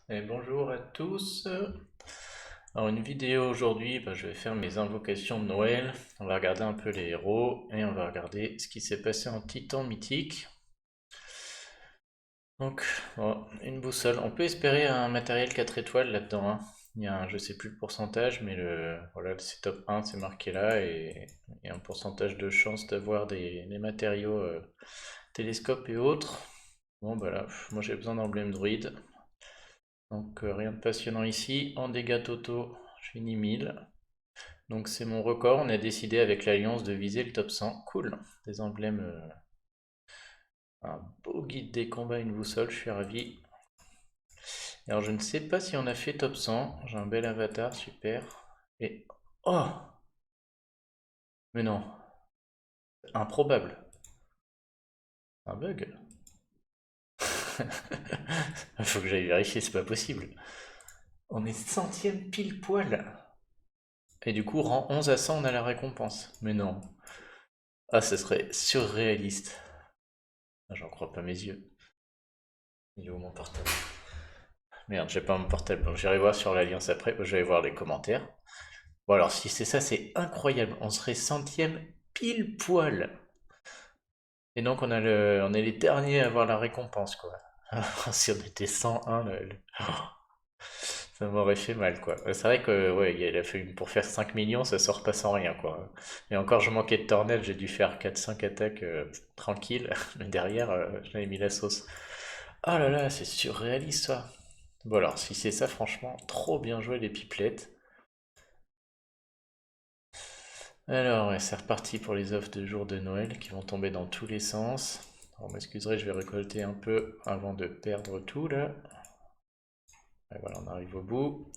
Et bonjour à tous. Alors une vidéo aujourd'hui, je vais faire mes invocations de Noël. On va regarder un peu les héros et on va regarder ce qui s'est passé en Titan mythique. Donc, bon, une boussole. On peut espérer un matériel 4 étoiles là-dedans, hein. Il y a un, je sais plus le pourcentage, mais voilà, c'est top 1, c'est marqué là, et il y a un pourcentage de chance d'avoir des matériaux télescopes et autres. Bon, bah là, moi j'ai besoin d'emblème druide. Donc rien de passionnant ici. En dégâts totaux, je finis 1000. Donc c'est mon record. On a décidé avec l'Alliance de viser le top 100. Cool. Des emblèmes. Un beau guide des combats, une boussole. Je suis ravi. Alors je ne sais pas si on a fait top 100. J'ai un bel avatar, super. Et... Oh! Mais non. Improbable. Un bug. Il faut que j'aille vérifier, c'est pas possible. On est centième pile poil. Et du coup, rang 11 à 100, on a la récompense. Mais non. Ah, ce serait surréaliste. Ah, j'en crois pas mes yeux. Il est où mon portable? Merde, j'ai pas mon portable. Bon, j'irai voir sur l'Alliance après. Je vais voir les commentaires. Bon, alors, si c'est ça, c'est incroyable. On serait centième pile poil. Et donc, on est les derniers à avoir la récompense, quoi. Si on était 101, ça m'aurait fait mal, quoi. C'est vrai que, ouais, il a fallu, pour faire 5 millions, ça sort pas sans rien, quoi. Et encore, je manquais de tornade, j'ai dû faire 4-5 attaques tranquilles. Mais derrière, j'avais mis la sauce. Ah là là, c'est surréaliste, ça. Bon alors, si c'est ça, franchement, trop bien joué les pipelettes. Alors, ouais, c'est reparti pour les offres de jour de Noël qui vont tomber dans tous les sens. Alors, m'excuserez, je vais récolter un peu avant de perdre tout là. Et voilà, on arrive au bout.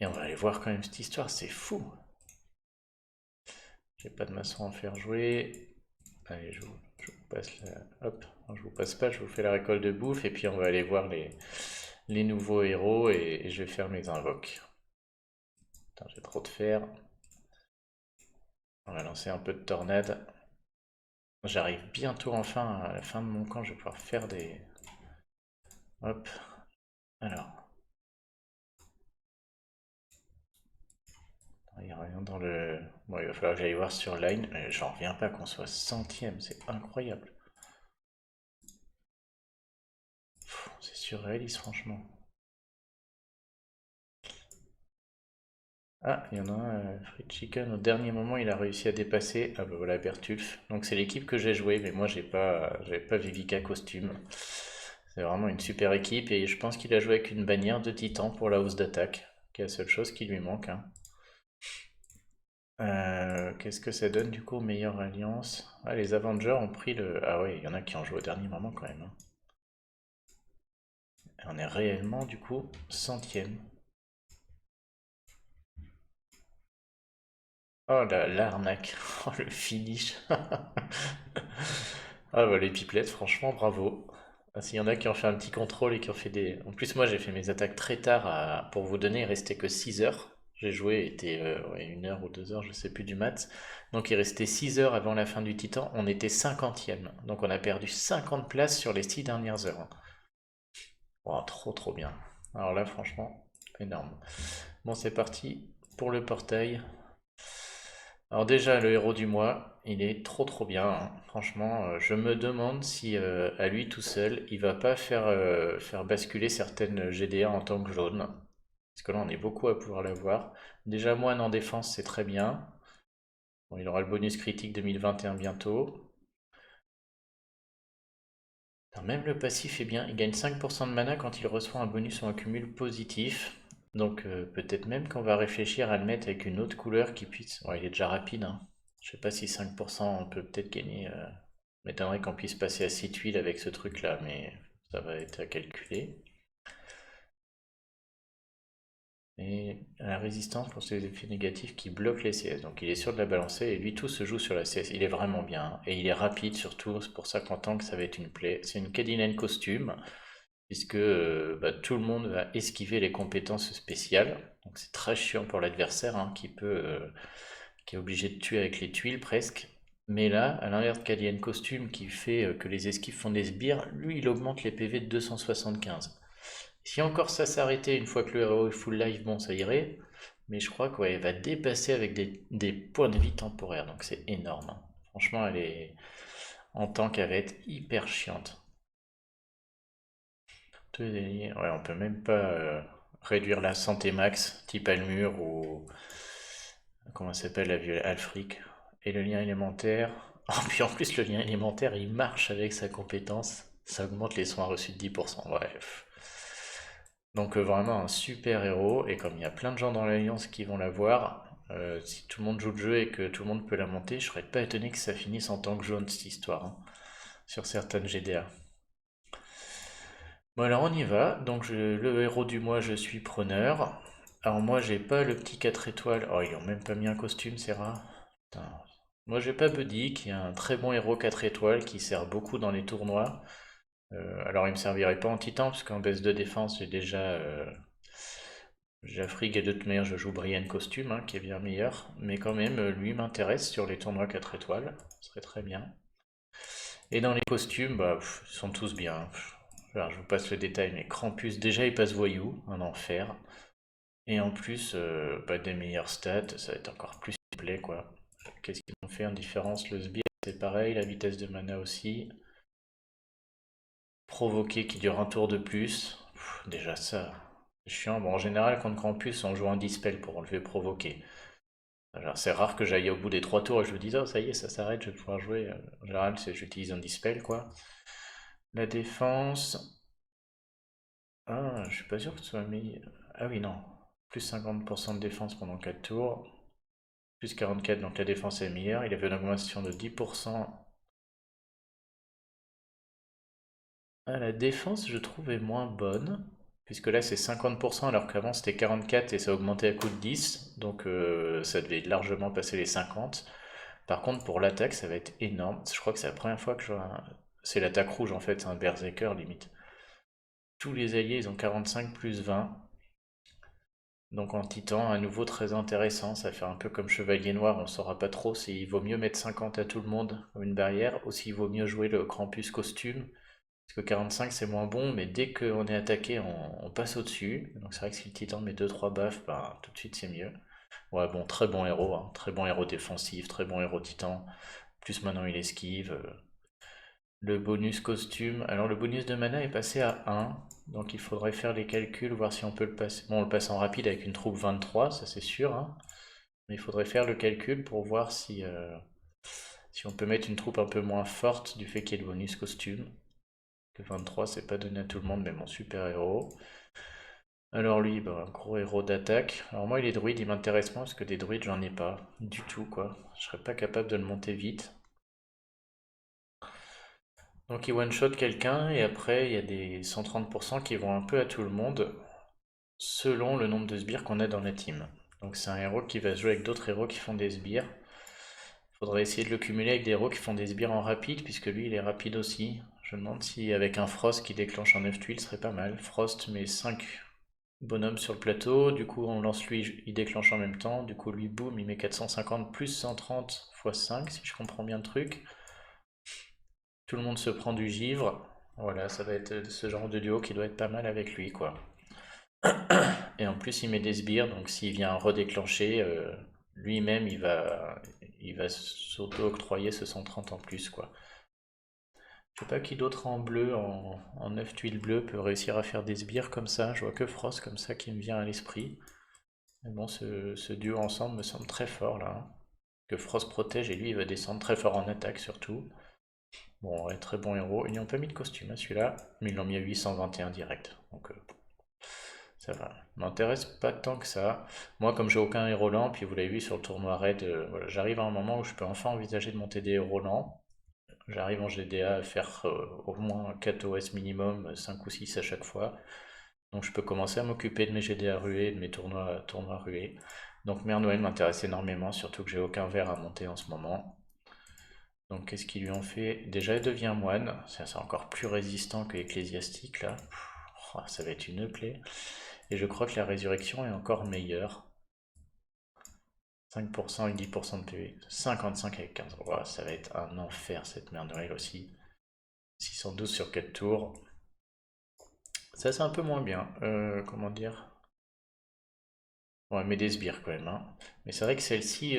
Et on va aller voir quand même cette histoire, c'est fou. J'ai pas de maçon à faire jouer. Allez, je vous passe la... Hop, non, je vous passe pas, je vous fais la récolte de bouffe et puis on va aller voir les nouveaux héros et je vais faire mes invoques. Putain, j'ai trop de fer. On va lancer un peu de tornade. J'arrive bientôt enfin à la fin de mon camp, je vais pouvoir faire des... Hop, alors, il n'y a rien dans le... Bon, il va falloir que j'aille voir sur Line, mais j'en reviens pas qu'on soit centième, c'est incroyable. C'est surréaliste, franchement. Ah, il y en a un, Fried Chicken, au dernier moment, il a réussi à dépasser. Ah bah voilà, Bertulf. Donc c'est l'équipe que j'ai joué, mais moi j'ai pas Vivica costume. C'est vraiment une super équipe, et je pense qu'il a joué avec une bannière de titan pour la hausse d'attaque, qui est la seule chose qui lui manque, hein. Qu'est-ce que ça donne du coup, meilleure alliance? Ah, les Avengers ont pris le... Ah oui, il y en a qui ont joué au dernier moment quand même, hein. Et on est réellement du coup centième. Oh l'arnaque, oh le finish. Ah bah les pipelettes, franchement bravo. Ah, s'il y en a qui ont fait un petit contrôle et qui ont fait des... En plus moi j'ai fait mes attaques très tard, pour vous donner, il restait que 6 heures. J'ai joué, il était ouais, 1 heure ou 2 heures, je sais plus du maths. Donc il restait 6 heures avant la fin du Titan, on était 50e. Donc on a perdu 50 places sur les 6 dernières heures, hein. Wow, trop trop bien. Alors là franchement, énorme. Bon c'est parti pour le portail. Alors déjà, le héros du mois, il est trop trop bien, hein. Franchement, je me demande si à lui tout seul, il va pas faire basculer certaines GDA en tant que jaune. Parce que là, on est beaucoup à pouvoir l'avoir. Déjà, moine en défense, c'est très bien. Bon, il aura le bonus critique 2021 bientôt. Alors, même le passif est bien. Il gagne 5% de mana quand il reçoit un bonus ou un cumul positif. Donc peut-être même qu'on va réfléchir à le mettre avec une autre couleur qui puisse... Bon, il est déjà rapide, hein. Je sais pas si 5% on peut peut-être gagner. M'étonnerait qu'on puisse passer à 6 tuiles avec ce truc-là, mais ça va être à calculer. Et la résistance pour ses effets négatifs qui bloquent les CS. Donc il est sûr de la balancer et lui tout se joue sur la CS. Il est vraiment bien, hein. Et il est rapide surtout, c'est pour ça qu'en tank ça va être une plaie. C'est une Cadillac costume, puisque tout le monde va esquiver les compétences spéciales. Donc c'est très chiant pour l'adversaire, hein, qui est obligé de tuer avec les tuiles presque. Mais là, à l'inverse de Cadillac costume qui fait que les esquives font des sbires, lui il augmente les PV de 275. Si encore ça s'arrêtait une fois que le héros est full life, bon, ça irait. Mais je crois qu'elle va dépasser avec des points de vie temporaires, donc c'est énorme, hein. Franchement, elle est en tank, elle va être hyper chiante. Ouais, on peut même pas réduire la santé max, type Almur ou comment ça s'appelle la vieux Alfric. Et le lien élémentaire. Oh, puis en plus, le lien élémentaire, il marche avec sa compétence. Ça augmente les soins reçus de 10%. Bref. Donc vraiment un super héros. Et comme il y a plein de gens dans l'Alliance qui vont l'avoir, si tout le monde joue le jeu et que tout le monde peut la monter, je serais pas étonné que ça finisse en tant que jaune cette histoire, hein, sur certaines GDA. Bon alors on y va. Donc le héros du mois, je suis preneur. Alors moi j'ai pas le petit 4 étoiles. Oh ils ont même pas mis un costume, c'est rare. Putain. Moi j'ai pas Buddy, qui est un très bon héros 4 étoiles qui sert beaucoup dans les tournois. Alors il me servirait pas en titan parce qu'en baisse de défense j'ai déjà Jaffrig et Deutmer, je joue Brienne costume, hein, qui est bien meilleur. Mais quand même lui m'intéresse sur les tournois 4 étoiles. Ce serait très bien. Et dans les costumes, bah, ils sont tous bien. Alors, je vous passe le détail, mais Krampus, déjà, il passe voyou, un enfer. Et en plus, bah, des meilleures stats, ça va être encore plus complet, quoi. Qu'est-ce qu'ils ont fait en différence? Le sbire, c'est pareil, la vitesse de mana aussi. Provoquer qui dure un tour de plus. Déjà ça, c'est chiant. Bon, en général, contre Krampus, on joue un dispel pour enlever provoquer. Alors, c'est rare que j'aille au bout des 3 tours et je me dise, oh, ça y est, ça s'arrête, je vais pouvoir jouer. En général, c'est j'utilise un dispel, quoi. La défense. Ah, je suis pas sûr que ce soit mis. Ah oui, non. Plus 50% de défense pendant 4 tours. Plus 44, donc la défense est meilleure. Il avait une augmentation de 10%. Ah, la défense, je trouve, est moins bonne. Puisque là, c'est 50% alors qu'avant, c'était 44 et ça augmentait à coup de 10. Donc, ça devait largement passer les 50. Par contre, pour l'attaque, ça va être énorme. Je crois que c'est la première fois que je vois C'est l'attaque rouge, en fait. C'est un berserker, limite. Tous les alliés, ils ont 45 plus 20. Donc en titan, à nouveau très intéressant, ça fait un peu comme chevalier noir, on saura pas trop s'il vaut mieux mettre 50 à tout le monde comme une barrière, ou s'il vaut mieux jouer le Krampus costume, parce que 45 c'est moins bon, mais dès qu'on est attaqué, on passe au-dessus. Donc c'est vrai que si le titan met 2-3 buffs, bah, tout de suite c'est mieux. Ouais bon, très bon héros, hein, très bon héros défensif, très bon héros titan, plus maintenant il esquive. Le bonus costume. Alors le bonus de mana est passé à 1. Donc il faudrait faire les calculs, voir si on peut le passer. Bon, on le passe en rapide avec une troupe 23, ça c'est sûr, hein. Mais il faudrait faire le calcul pour voir si on peut mettre une troupe un peu moins forte du fait qu'il y ait le bonus costume. Que 23, c'est pas donné à tout le monde, mais mon super héros. Alors lui, bah, un gros héros d'attaque. Alors moi, il est druide, il m'intéresse moins parce que des druides, j'en ai pas du tout, quoi. Je serais pas capable de le monter vite. Donc il one-shot quelqu'un et après il y a des 130% qui vont un peu à tout le monde selon le nombre de sbires qu'on a dans la team. Donc c'est un héros qui va se jouer avec d'autres héros qui font des sbires. Il faudrait essayer de le cumuler avec des héros qui font des sbires en rapide puisque lui il est rapide aussi. Je me demande si avec un Frost qui déclenche un 9 tuiles serait pas mal. Frost met 5 bonhommes sur le plateau, du coup on lance lui, il déclenche en même temps, du coup lui boum il met 450 plus 130 x 5 si je comprends bien le truc. Tout le monde se prend du givre. Voilà, ça va être ce genre de duo qui doit être pas mal avec lui, quoi. Et en plus, il met des sbires, donc s'il vient redéclencher, lui-même, il va s'auto-octroyer ce 130 en plus, quoi. Je sais pas qui d'autre en bleu, en 9 tuiles bleues, peut réussir à faire des sbires comme ça. Je vois que Frost comme ça qui me vient à l'esprit. Mais bon, ce duo ensemble me semble très fort, là, hein. Que Frost protège et lui, il va descendre très fort en attaque, surtout. Bon, ouais, très bon héros. Ils n'ont pas mis de costume à celui-là, mais ils l'ont mis à 821 direct. Donc ça va. M'intéresse pas tant que ça. Moi, comme j'ai aucun héros lent, puis vous l'avez vu sur le tournoi raid, voilà, j'arrive à un moment où je peux enfin envisager de monter des héros lents. J'arrive en GDA à faire au moins 4 OS minimum, 5 ou 6 à chaque fois. Donc je peux commencer à m'occuper de mes GDA rués, de mes tournois rués. Donc Mère Noël m'intéresse énormément, surtout que j'ai aucun vert à monter en ce moment. Donc qu'est-ce qu'ils lui ont fait? Déjà, il devient moine. C'est encore plus résistant que l'ecclésiastique, là. Oh, ça va être une plaie. Et je crois que la résurrection est encore meilleure. 5% avec 10% de PV. 55 avec 15. Oh, ça va être un enfer, cette merde de Noël aussi. 612 sur 4 tours. Ça, c'est un peu moins bien. Comment dire? Ouais, mais des sbires quand même, hein. Mais c'est vrai que celle-ci,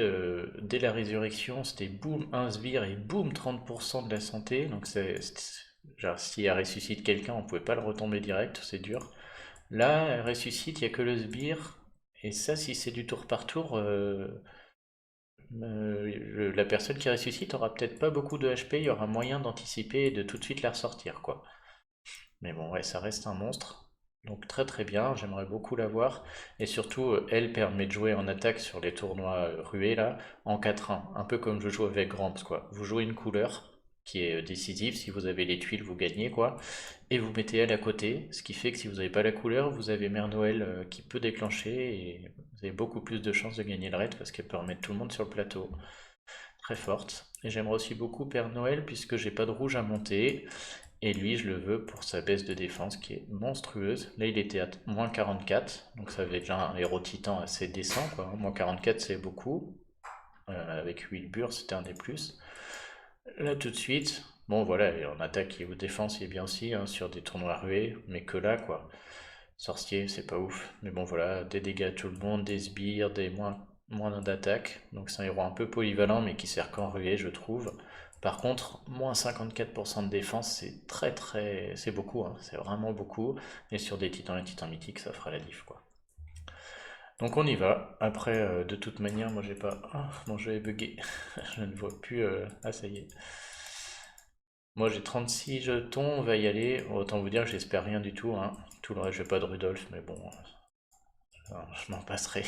dès la résurrection, c'était boum, un sbire et boum, 30% de la santé. Donc genre, si elle ressuscite quelqu'un, on pouvait pas le retomber direct, c'est dur. Là, elle ressuscite, il y a que le sbire. Et ça, si c'est du tour par tour, la personne qui ressuscite aura peut-être pas beaucoup de HP, il y aura moyen d'anticiper et de tout de suite la ressortir, quoi. Mais bon, ouais, ça reste un monstre. Donc très très bien, j'aimerais beaucoup l'avoir. Et surtout, elle permet de jouer en attaque sur les tournois rués là, en 4-1. Un peu comme je joue avec Gramps, quoi. Vous jouez une couleur qui est décisive, si vous avez les tuiles, vous gagnez, quoi. Et vous mettez elle à côté, ce qui fait que si vous n'avez pas la couleur, vous avez Mère Noël qui peut déclencher et vous avez beaucoup plus de chances de gagner le raid parce qu'elle peut remettre tout le monde sur le plateau. Très forte. Et j'aimerais aussi beaucoup Père Noël puisque j'ai pas de rouge à monter. Et lui, je le veux pour sa baisse de défense qui est monstrueuse. Là, il était à moins 44, donc ça avait déjà un héros titan assez décent, quoi. Moins 44, c'est beaucoup. Avec 8 burs, c'était un des plus. Là, tout de suite, bon, voilà, et en attaque et en défense, il est bien aussi, hein, sur des tournois rués, mais que là, quoi. Sorcier, c'est pas ouf. Mais bon, voilà, des dégâts à tout le monde, des sbires, des moins d'attaque. Donc c'est un héros un peu polyvalent, mais qui sert qu'en ruée, je trouve. Par contre, moins 54% de défense, c'est très très. C'est beaucoup, hein, c'est vraiment beaucoup. Et sur des titans et titans mythiques, ça fera la diff, quoi. Donc on y va. Après, de toute manière, moi j'ai pas. Ah, mon jeu est bugué. Je ne vois plus. Ah, ça y est. Moi j'ai 36 jetons, on va y aller. Autant vous dire que j'espère rien du tout, hein. Tout le reste, j'ai pas de Rudolph, mais bon, je m'en passerai.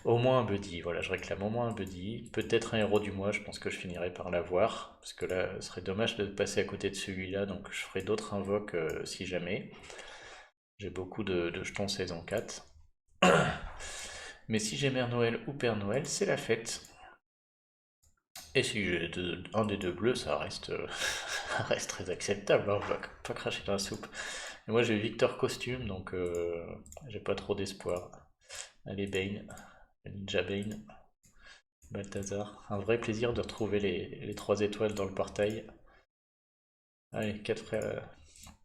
Au moins un buddy, voilà, je réclame au moins un buddy. Peut-être un héros du mois, je pense que je finirai par l'avoir. Parce que là, ce serait dommage de passer à côté de celui-là, donc je ferai d'autres invoques si jamais. J'ai beaucoup de jetons saison 4. Mais si j'ai Mère Noël ou Père Noël, c'est la fête. Et si j'ai un des deux bleus, ça reste, ça reste très acceptable, hein, on va pas cracher dans la soupe. Et moi j'ai Victor Costume, donc j'ai pas trop d'espoir. Allez, Bane, Ninja Bane. Balthazar. Un vrai plaisir de retrouver les 3 étoiles dans le portail. Allez, 4 frères.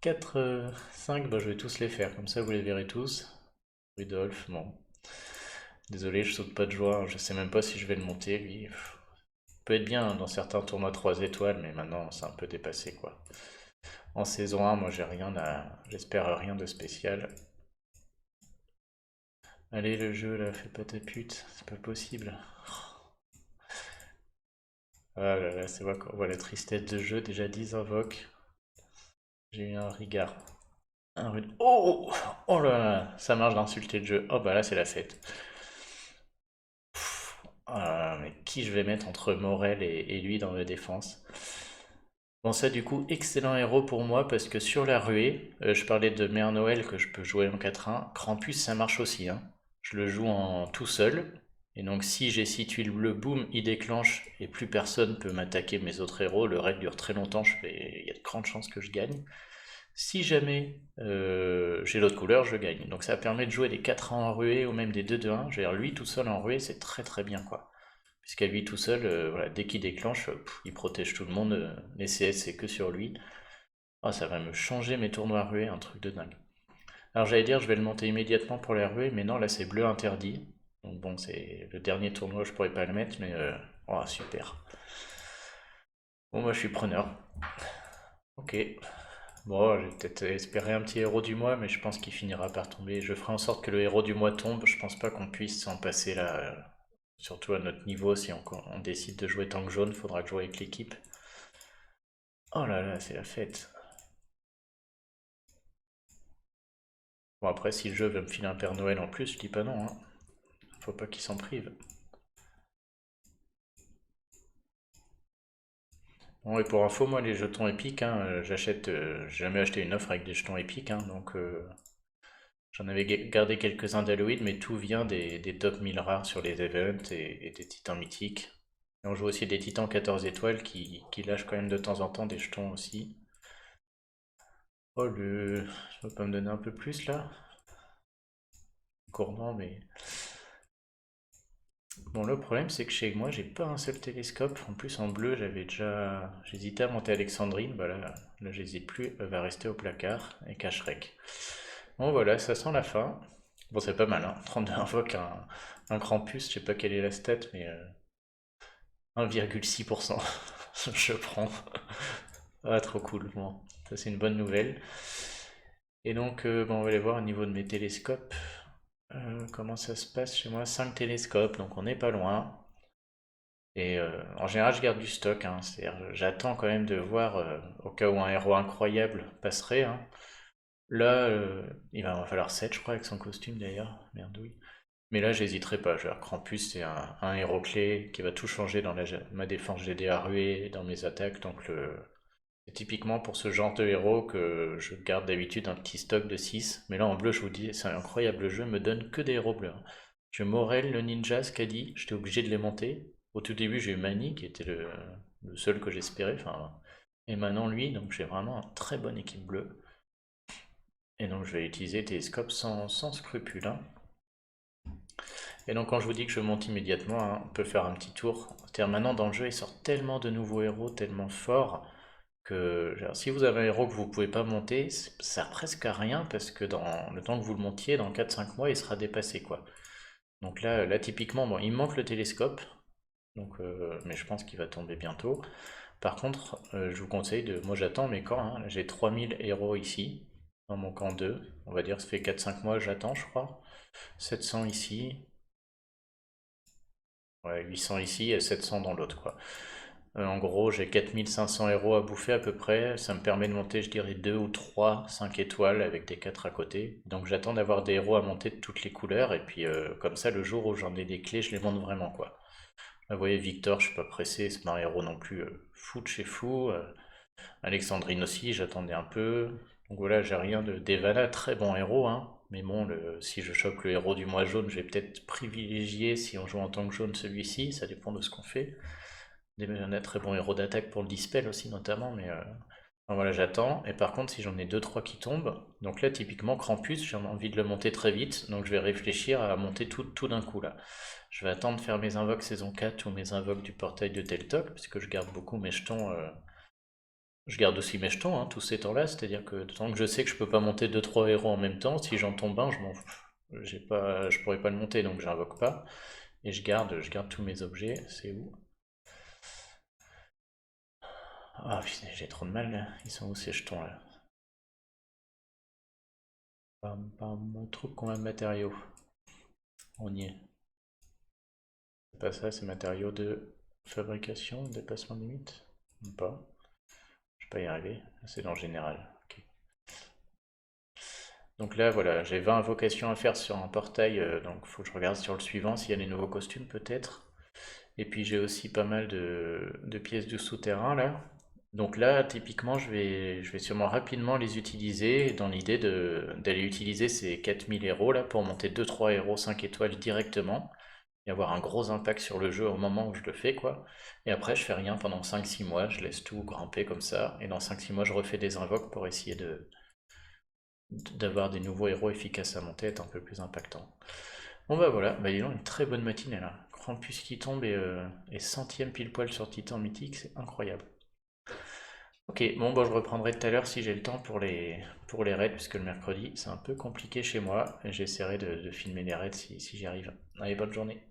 4, 5, bah, je vais tous les faire, comme ça vous les verrez tous. Rudolf, bon. Désolé, je saute pas de joie, je sais même pas si je vais le monter, lui. Peut être bien, hein, dans certains tournois 3 étoiles, mais maintenant c'est un peu dépassé, quoi. En saison 1, moi j'ai rien à. J'espère rien de spécial. Allez, le jeu là, fais pas ta pute, c'est pas possible. Ah là là, c'est vrai qu'on voit la tristesse de jeu, déjà 10 invoques. J'ai eu un regard. Un rude. Oh! Oh là là, ça marche d'insulter le jeu. Oh bah là, c'est la fête. Ah, mais qui je vais mettre entre Morel et lui dans la défense? Bon, ça, du coup, excellent héros pour moi parce que sur la ruée, je parlais de Mère Noël que je peux jouer en 4-1. Krampus, ça marche aussi, hein. Je le joue en tout seul. Et donc, si j'ai 6 tuiles bleues, boum, il déclenche et plus personne peut m'attaquer mes autres héros. Le raid dure très longtemps, il y a de grandes chances que je gagne. Si jamais j'ai l'autre couleur, je gagne. Donc ça permet de jouer des 4 en ruée ou même des 2-2-1. Je veux dire, lui tout seul en ruée, c'est très très bien, quoi. Puisqu'à lui tout seul, voilà, dès qu'il déclenche, il protège tout le monde. Les CS, c'est que sur lui. Ah, ça va me changer mes tournois ruée, un truc de dingue. Alors j'allais dire, je vais le monter immédiatement pour la ruée, mais non, là c'est bleu interdit. Donc bon, c'est le dernier tournoi, je pourrais pas le mettre, mais oh, super. Bon, moi je suis preneur. Ok. Bon, j'ai peut-être espéré un petit héros du mois, mais je pense qu'il finira par tomber. Je ferai en sorte que le héros du mois tombe. Je pense pas qu'on puisse s'en passer là, surtout à notre niveau. Si on décide de jouer tank jaune, faudra que je joue avec l'équipe. Oh là là, c'est la fête. Bon, après, si le jeu veut me filer un Père Noël en plus, je dis pas non, hein. Faut pas qu'il s'en prive. Bon, et pour info, moi, les jetons épiques, hein, j'achète. J'ai jamais acheté une offre avec des jetons épiques, hein, donc j'en avais gardé quelques-uns d'Halloween, mais tout vient des top 1000 rares sur les events et des titans mythiques. Et on joue aussi des titans 14 étoiles qui lâchent quand même de temps en temps des jetons aussi. Oh le... Tu vas pas me donner un peu plus là? Encore non, mais... Bon, le problème, c'est que chez moi, j'ai pas un seul télescope. En plus, en bleu, j'hésitais à monter Alexandrine. Bah là, j'hésite plus. Elle va rester au placard et cache-rec. Bon, voilà, ça sent la fin. Bon, c'est pas mal, hein. 32 invoque un Krampus, je sais pas quelle est la stat, mais 1,6%. Je prends. Ah, trop cool. Bon, ça c'est une bonne nouvelle. Et donc, bon, on va aller voir au niveau de mes télescopes. Comment ça se passe chez moi? 5 télescopes, donc on n'est pas loin. Et en général, je garde du stock, hein. C'est-à-dire, j'attends quand même de voir au cas où un héros incroyable passerait, hein. Là, il va en falloir 7, je crois, avec son costume d'ailleurs. Merdouille. Mais là, j'hésiterai pas. Genre, Krampus, c'est un héros clé qui va tout changer dans ma défense GDA ruée, dans mes attaques. Donc, c'est typiquement pour ce genre de héros que je garde d'habitude un petit stock de 6. Mais là, en bleu, je vous dis, c'est un incroyable jeu, me donne que des héros bleus, hein. J'ai Morel, le ninja, Skadi, j'étais obligé de les monter. Au tout début, j'ai eu Mani, qui était le seul que j'espérais. Enfin, et maintenant, lui, donc j'ai vraiment une très bonne équipe bleue. Et donc, je vais utiliser Télescope sans scrupule, hein. Et donc quand je vous dis que je monte immédiatement, hein, on peut faire un petit tour. C'est-à-dire maintenant dans le jeu, il sort tellement de nouveaux héros, tellement forts, que genre, si vous avez un héros que vous ne pouvez pas monter, ça sert presque à rien, parce que dans le temps que vous le montiez, dans 4-5 mois, il sera dépassé, quoi. Donc là typiquement, bon, il me manque le télescope, donc, mais je pense qu'il va tomber bientôt. Par contre, je vous conseille de... Moi j'attends mes camps, hein. J'ai 3000 héros ici, dans mon camp 2. On va dire ça fait 4-5 mois que j'attends, je crois. 700 ici, ouais, 800 ici et 700 dans l'autre, quoi. En gros, j'ai 4500 héros à bouffer à peu près. Ça me permet de monter, je dirais, 2 ou 3 5 étoiles avec des 4 à côté. Donc j'attends d'avoir des héros à monter de toutes les couleurs. Et puis comme ça, le jour où j'en ai des clés, je les monte vraiment, quoi. Là, vous voyez, Victor, je suis pas pressé. C'est pas un héros non plus fou de chez fou. Alexandrine aussi, j'attendais un peu. Donc voilà, j'ai rien de... Devana, très bon héros, hein. Mais bon, si je chope le héros du mois jaune, je vais peut-être privilégier, si on joue en tant que jaune, celui-ci. Ça dépend de ce qu'on fait. On a très bon héros d'attaque pour le dispel aussi, notamment. Mais enfin, voilà, j'attends. Et par contre, si j'en ai deux trois qui tombent, donc là, typiquement, Krampus, j'ai envie de le monter très vite. Donc je vais réfléchir à monter tout d'un coup, là. Je vais attendre de faire mes invoques saison 4 ou mes invoques du portail de Teltok, puisque je garde beaucoup mes jetons. Je garde aussi mes jetons, hein, tous ces temps-là, c'est-à-dire que tant que je sais que je peux pas monter deux trois héros en même temps, si j'en tombe un, je m'en fous. Je pourrais pas le monter, donc j'invoque pas. Et je garde tous mes objets. C'est où? Ah putain, j'ai trop de mal là. Ils sont où ces jetons là? Pas mon truc qu'on a de matériaux. On y est. C'est pas ça, c'est matériaux de fabrication, dépassement de limite? Ou pas? Je vais pas y arriver. C'est dans le général. Ok. Donc là, voilà, j'ai 20 invocations à faire sur un portail, donc faut que je regarde sur le suivant s'il y a des nouveaux costumes peut-être. Et puis j'ai aussi pas mal de pièces de souterrain là. Donc là, typiquement, je vais sûrement rapidement les utiliser dans l'idée d'aller utiliser ces 4000 héros là pour monter deux trois héros 5 étoiles directement et avoir un gros impact sur le jeu au moment où je le fais, quoi. Et après, je fais rien pendant 5-6 mois, je laisse tout grimper comme ça. Et dans 5-6 mois, je refais des invoques pour essayer d'avoir des nouveaux héros efficaces à monter, être un peu plus impactant. Bon bah voilà, bah disons une très bonne matinée là. Krampus qui tombe et centième pile poil sur Titan Mythique, c'est incroyable. Ok, bon bah je reprendrai tout à l'heure si j'ai le temps pour les raids, puisque le mercredi c'est un peu compliqué chez moi, et j'essaierai de filmer les raids si j'y arrive. Allez, bonne journée.